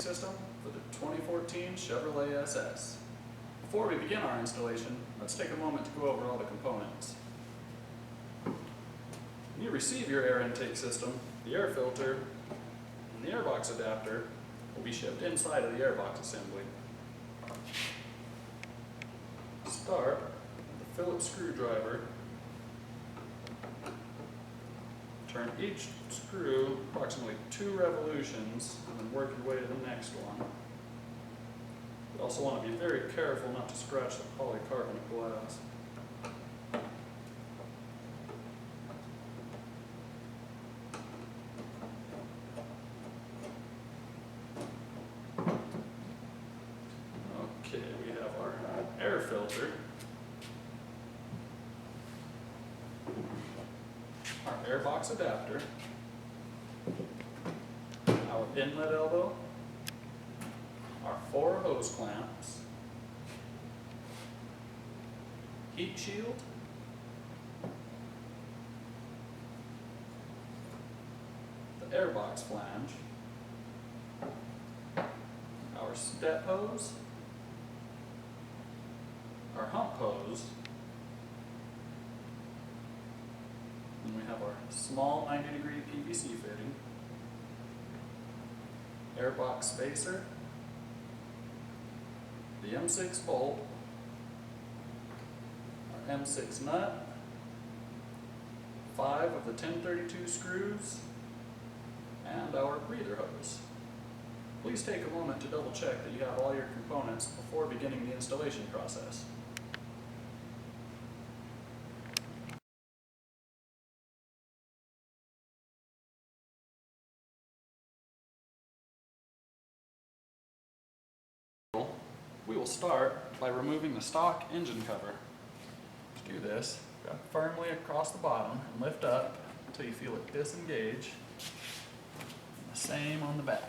System for the 2014 Chevrolet SS. Before we begin our installation, let's take a moment to go over all the components. When you receive your air intake system, the air filter and the airbox adapter will be shipped inside of the airbox assembly. Start with the Phillips screwdriver. Turn each screw approximately 2 revolutions and then work your way to the next one. You also want to be very careful not to scratch the polycarbonate glass. Okay, we have our air filter, our airbox adapter, our inlet elbow, our 4 hose clamps, heat shield, the airbox flange, our step hose, our hump hose, and we have our small 90-degree PVC fitting, airbox spacer, the M6 bolt, our M6 nut, 5 of the 1032 screws, and our breather hose. Please take a moment to double check that you have all your components before beginning the installation process. We will start by removing the stock engine cover. To do this, grab firmly across the bottom and lift up until you feel it disengage. And the same on the back.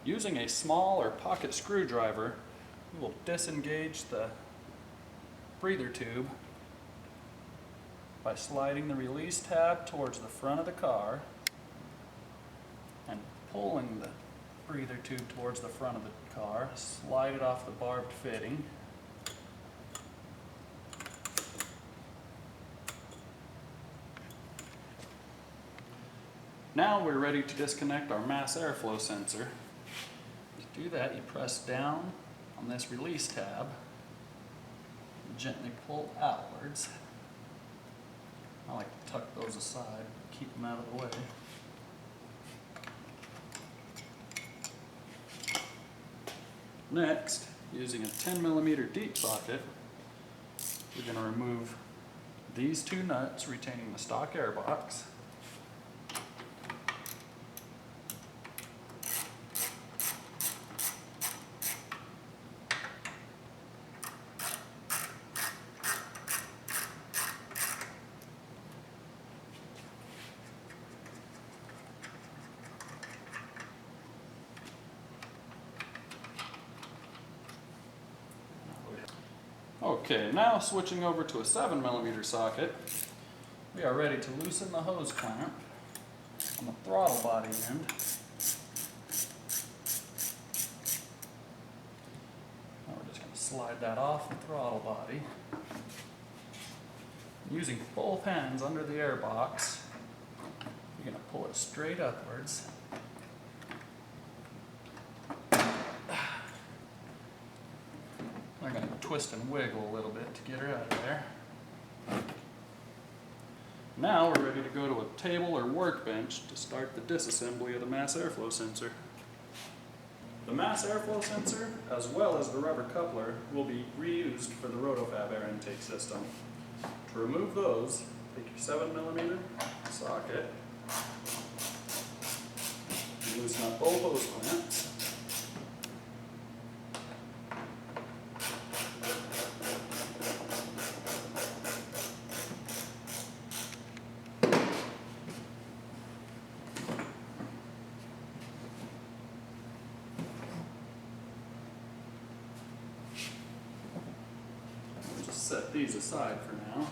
Using a small or pocket screwdriver, we will disengage the breather tube by sliding the release tab towards the front of the car and pulling the breather tube towards the front of the car, slide it off the barbed fitting. Now we're ready to disconnect our mass airflow sensor. To do that, you press down on this release tab and gently pull outwards. I like to tuck those aside, keep them out of the way. Next, using a 10mm deep socket, we're going to remove these 2 nuts retaining the stock airbox. Okay, now switching over to a 7mm socket, we are ready to loosen the hose clamp on the throttle body end. Now we're just going to slide that off the throttle body. Using both hands under the airbox, you're going to pull it straight upwards. I'm going to twist and wiggle a little bit to get her out of there. Now we're ready to go to a table or workbench to start the disassembly of the mass airflow sensor. The mass airflow sensor, as well as the rubber coupler, will be reused for the Roto-Fab air intake system. To remove those, take your 7mm socket, and loosen up both hose clamps. Set these aside for now.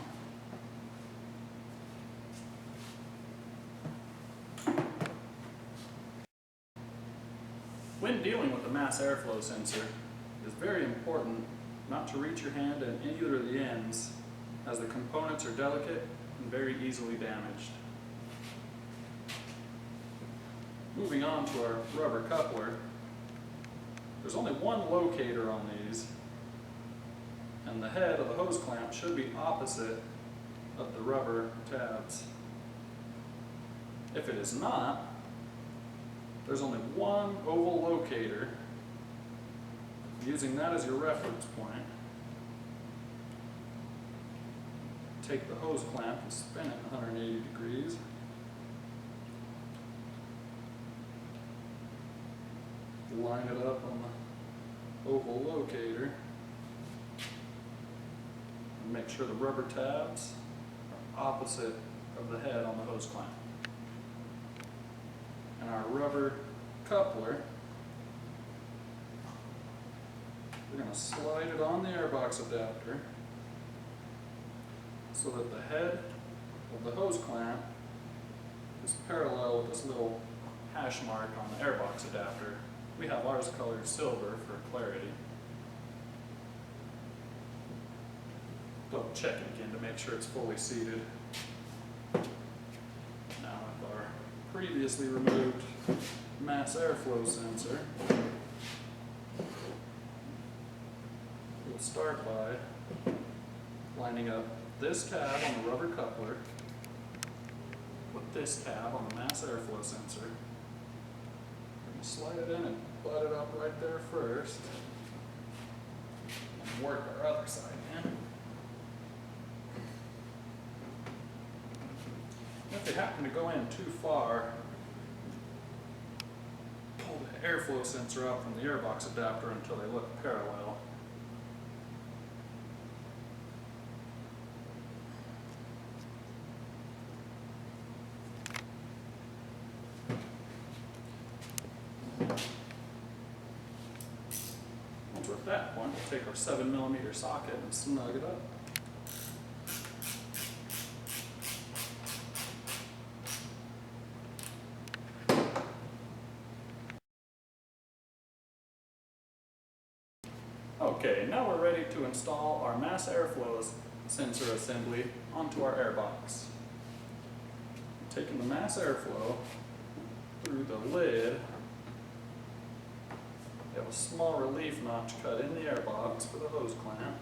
mass airflow sensor, it is very important not to reach your hand in either of the ends, as the components are delicate and very easily damaged. Moving on to our rubber coupler, there's only one locator on these, and the head of the hose clamp should be opposite of the rubber tabs. If it is not, there's only one oval locator. Using that as your reference point, take the hose clamp and spin it 180 degrees. Line it up on the oval locator and make sure the rubber tabs are opposite of the head on the hose clamp. And our rubber coupler, we're going to slide it on the airbox adapter so that the head of the hose clamp is parallel with this little hash mark on the airbox adapter. We have ours colored silver for clarity. Double check it again to make sure it's fully seated. Now with our previously removed mass airflow sensor, we'll start by lining up this tab on the rubber coupler with this tab on the mass airflow sensor. We're going to slide it in and butt it up right there first, and work our other side in. If they happen to go in too far, pull the airflow sensor up from the airbox adapter until they look parallel. Once we're at that point, we'll take our 7mm socket and snug it up. Okay, now we're ready to install our mass airflow sensor assembly onto our airbox. Taking the mass airflow through the lid, we have a small relief notch cut in the airbox for the hose clamp.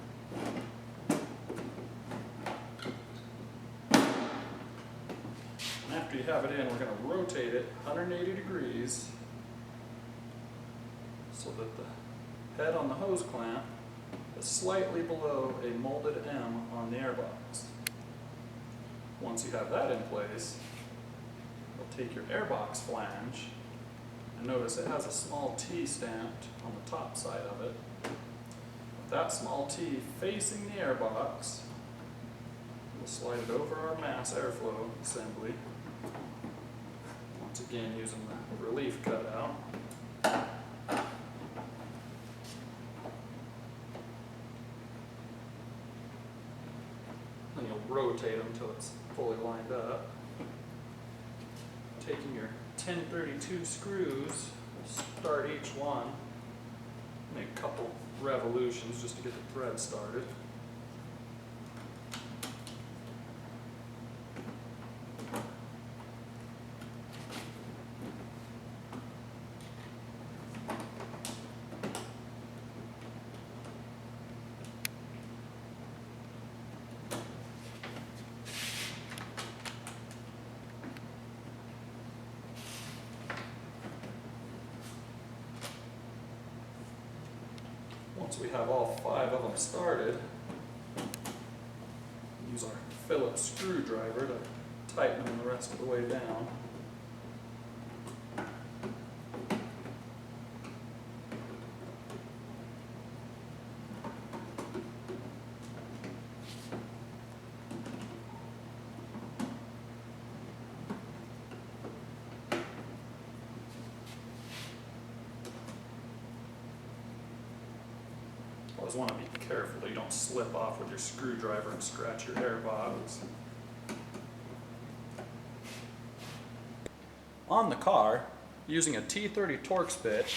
And after you have it in, we're going to rotate it 180 degrees so that the head on the hose clamp is slightly below a molded M on the airbox. Once you have that in place, you'll take your airbox flange, and notice it has a small T stamped on the top side of it. With that small T facing the airbox, we'll slide it over our mass airflow assembly, once again using the relief cutout. Then you'll rotate them until it's fully lined up. Taking your 1032 screws, start each one, make a couple revolutions just to get the thread started. Once we have all 5 of them started, use our Phillips screwdriver to tighten them the rest of the way down. Always want to be careful that you don't slip off with your screwdriver and scratch your airbox. On the car, using a T30 Torx bit,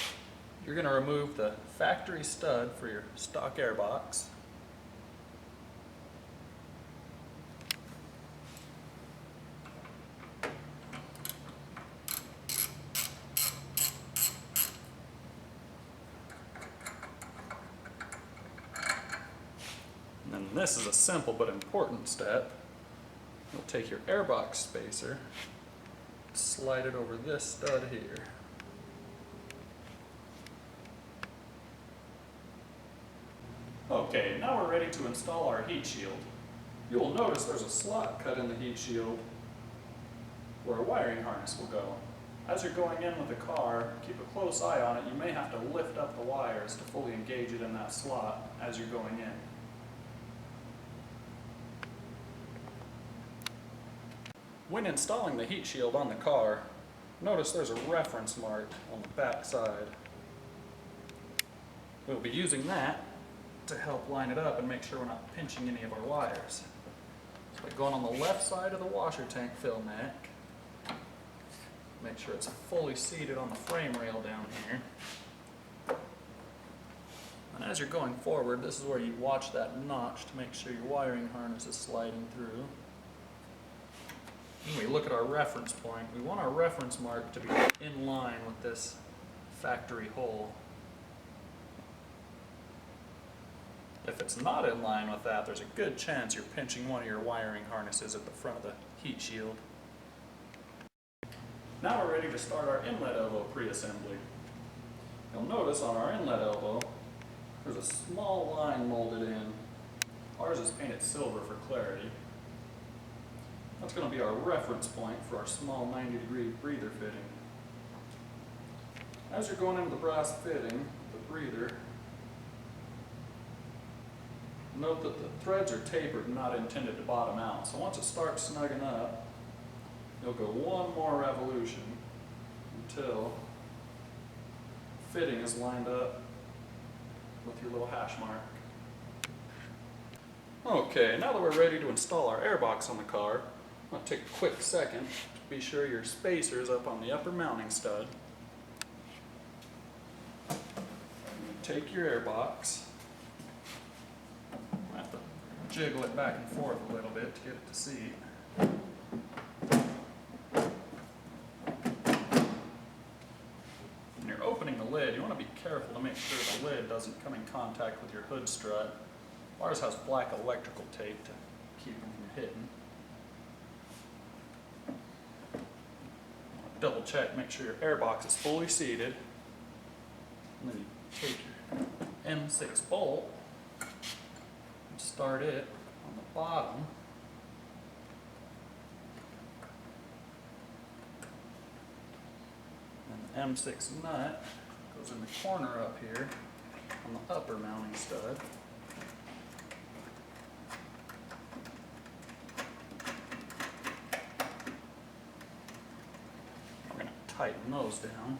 you're going to remove the factory stud for your stock airbox. And then this is a simple but important step. You'll take your airbox spacer, slide it over this stud here. Okay, now we're ready to install our heat shield. You will notice there's a slot cut in the heat shield where a wiring harness will go. As you're going in with the car, keep a close eye on it. You may have to lift up the wires to fully engage it in that slot as you're going in. When installing the heat shield on the car, notice there's a reference mark on the back side. We'll be using that to help line it up and make sure we're not pinching any of our wires. So by going on the left side of the washer tank fill neck, make sure it's fully seated on the frame rail down here. And as you're going forward, this is where you watch that notch to make sure your wiring harness is sliding through. When we look at our reference point, we want our reference mark to be in line with this factory hole. If it's not in line with that, there's a good chance you're pinching one of your wiring harnesses at the front of the heat shield. Now we're ready to start our inlet elbow pre-assembly. You'll notice on our inlet elbow, there's a small line molded in. Ours is painted silver for clarity. That's going to be our reference point for our small 90-degree breather fitting. As you're going into the brass fitting, the breather, note that the threads are tapered and not intended to bottom out. So once it starts snugging up, you'll go one more revolution until fitting is lined up with your little hash mark. Okay, now that we're ready to install our airbox on the car, I'm going to take a quick second to be sure your spacer is up on the upper mounting stud. Take your airbox. I have to jiggle it back and forth a little bit to get it to seat. When you're opening the lid, you want to be careful to make sure the lid doesn't come in contact with your hood strut. Ours has black electrical tape to keep them from hitting. Double check, make sure your airbox is fully seated. And then you take your M6 bolt and start it on the bottom. And the M6 nut goes in the corner up here on the upper mounting stud. Tighten those down.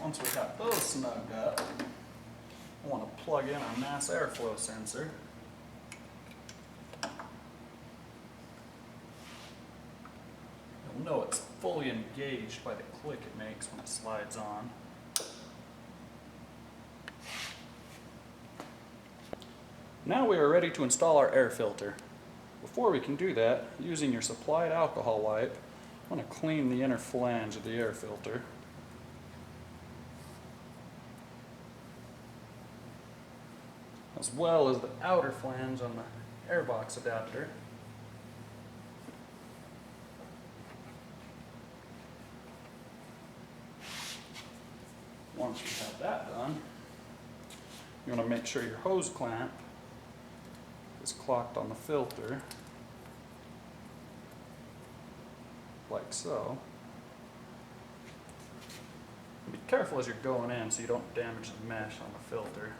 Once we got those snugged up, I want to plug in our mass airflow sensor. You'll know it's fully engaged by the click it makes when it slides on. Now we are ready to install our air filter. Before we can do that, using your supplied alcohol wipe, I want to clean the inner flange of the air filter. As well as the outer flange on the airbox adapter. Once you have that done, you want to make sure your hose clamp is clocked on the filter. like so. Be careful as you're going in so you don't damage the mesh on the filter.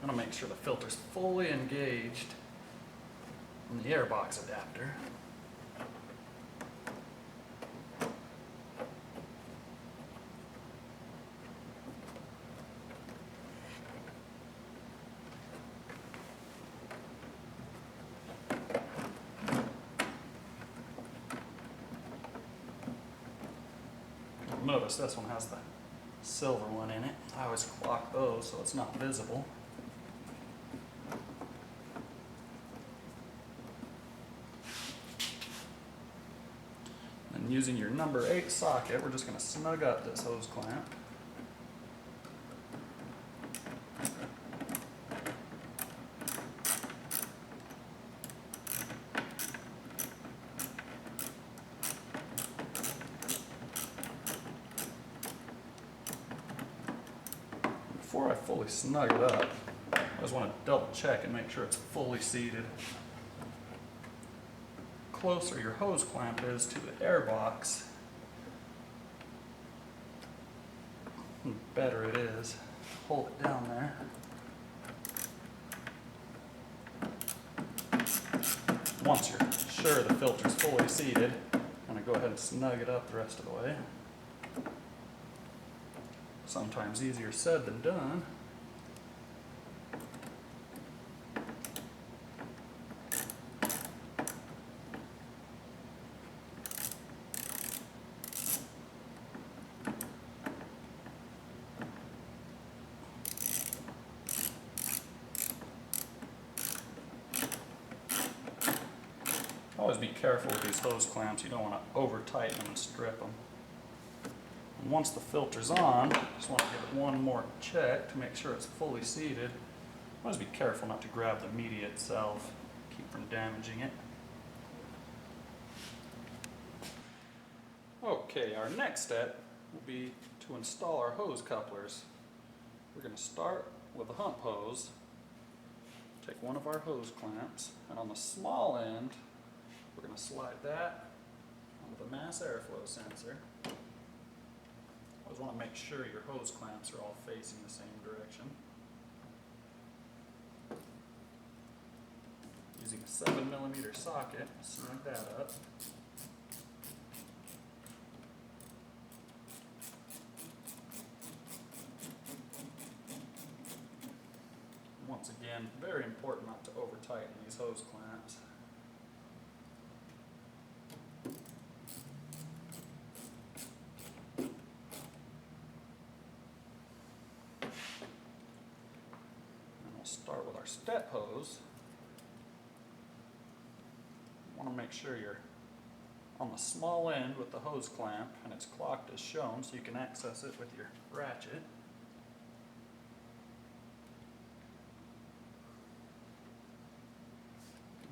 I'm going to make sure the filter's fully engaged in the Airbox adapter. Notice this one has the silver one in it. I always clock those so it's not visible. And using your number 8 socket, we're just going to snug up this hose clamp. Before I fully snug it up, I just want to double check and make sure it's fully seated. The closer your hose clamp is to the Airbox, the better it is. Hold it down there. Once you're sure the filter's fully seated, I'm going to go ahead and snug it up the rest of the way. Sometimes easier said than done. Always be careful with these hose clamps. You don't want to over tighten them and strip them. And once the filter's on, just want to give it one more check to make sure it's fully seated. Always be careful not to grab the media itself, keep from damaging it. Okay, our next step will be to install our hose couplers. We're going to start with the hump hose. Take one of our hose clamps, and on the small end, we're going to slide that onto the mass airflow sensor. Always want to make sure your hose clamps are all facing the same direction. Using a 7mm socket, snug that up. Once again, very important not to over tighten these hose clamps. Start with our step hose. You want to make sure you're on the small end with the hose clamp and it's clocked as shown so you can access it with your ratchet.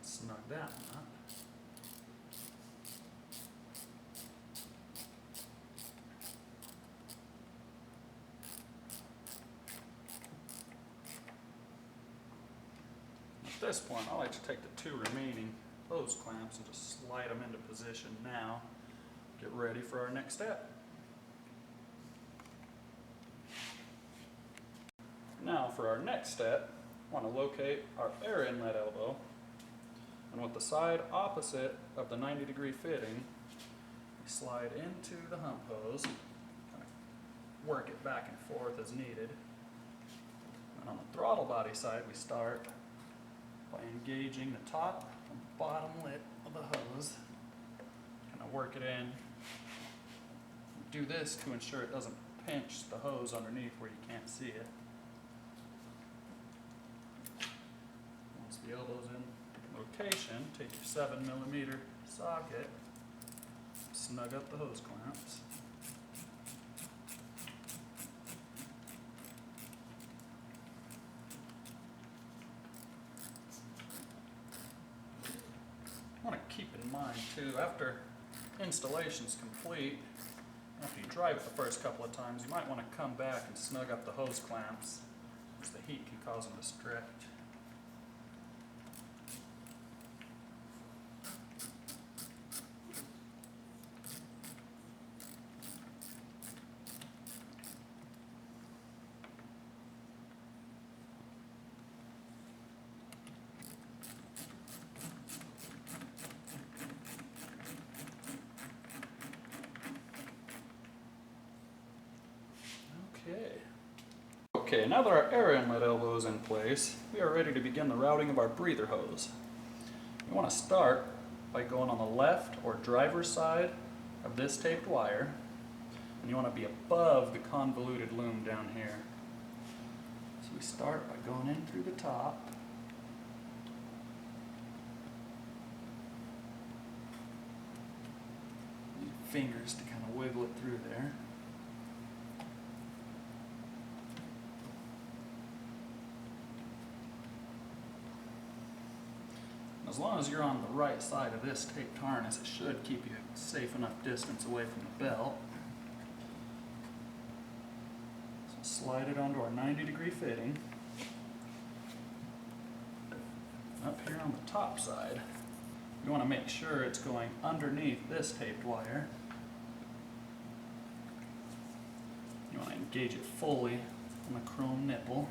Snug that one up. At this point, I like to take the 2 remaining hose clamps and just slide them into position now. Get ready for our next step. Now for our next step, I want to locate our air inlet elbow, and with the side opposite of the 90-degree fitting, we slide into the hump hose, kind of work it back and forth as needed. And on the throttle body side, we start by engaging the top and bottom lip of the hose. Kind of work it in. Do this to ensure it doesn't pinch the hose underneath where you can't see it. Once the elbow's in location, take your 7mm socket, snug up the hose clamps. I want to keep in mind too, after installation's complete, after you drive it the first couple of times, you might want to come back and snug up the hose clamps, as they the heat can cause them to stretch. Okay, now that our air inlet elbow is in place, we are ready to begin the routing of our breather hose. You want to start by going on the left or driver's side of this taped wire, and you want to be above the convoluted loom down here. So we start by going in through the top. Use your fingers to kind of wiggle it through there. As long as you're on the right side of this taped harness, it should keep you a safe enough distance away from the belt. So slide it onto our 90-degree fitting. Up here on the top side, you want to make sure it's going underneath this taped wire. You want to engage it fully on the chrome nipple.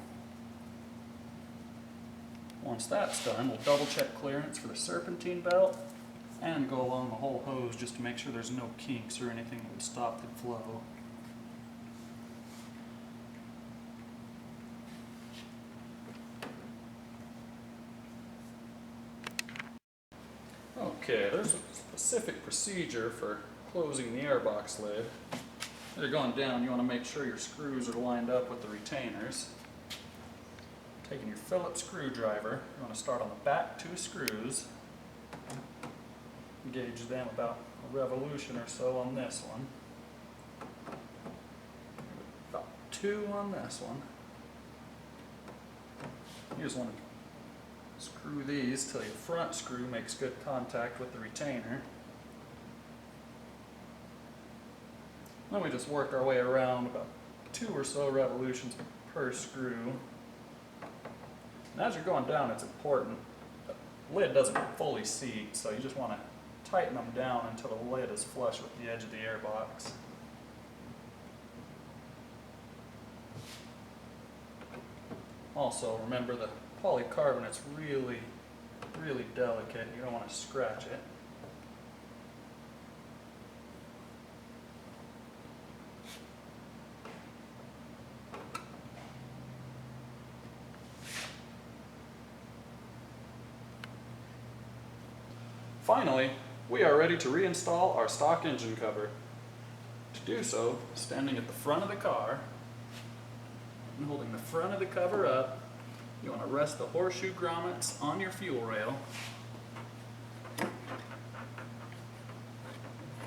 Once that's done, we'll double check clearance for the serpentine belt and go along the whole hose just to make sure there's no kinks or anything that would stop the flow. Okay, there's a specific procedure for closing the airbox lid. As you're going down, you want to make sure your screws are lined up with the retainers. Taking your Phillips screwdriver, you want to start on the back two screws, engage them about a revolution or so on this one, about 2 on this one. You just want to screw these till your front screw makes good contact with the retainer. Then we just work our way around about 2 or so revolutions per screw. And as you're going down, it's important. The lid doesn't fully seat, so you just want to tighten them down until the lid is flush with the edge of the airbox. Also, remember the polycarbonate's really, really delicate. You don't want to scratch it. Finally, we are ready to reinstall our stock engine cover. To do so, standing at the front of the car and holding the front of the cover up, you want to rest the horseshoe grommets on your fuel rail.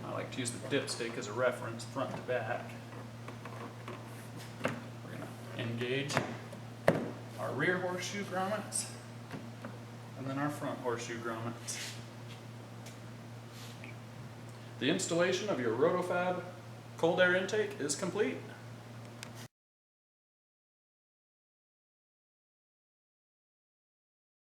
I like to use the dipstick as a reference, front to back. We're going to engage our rear horseshoe grommets and then our front horseshoe grommets. The installation of your Roto-Fab cold air intake is complete.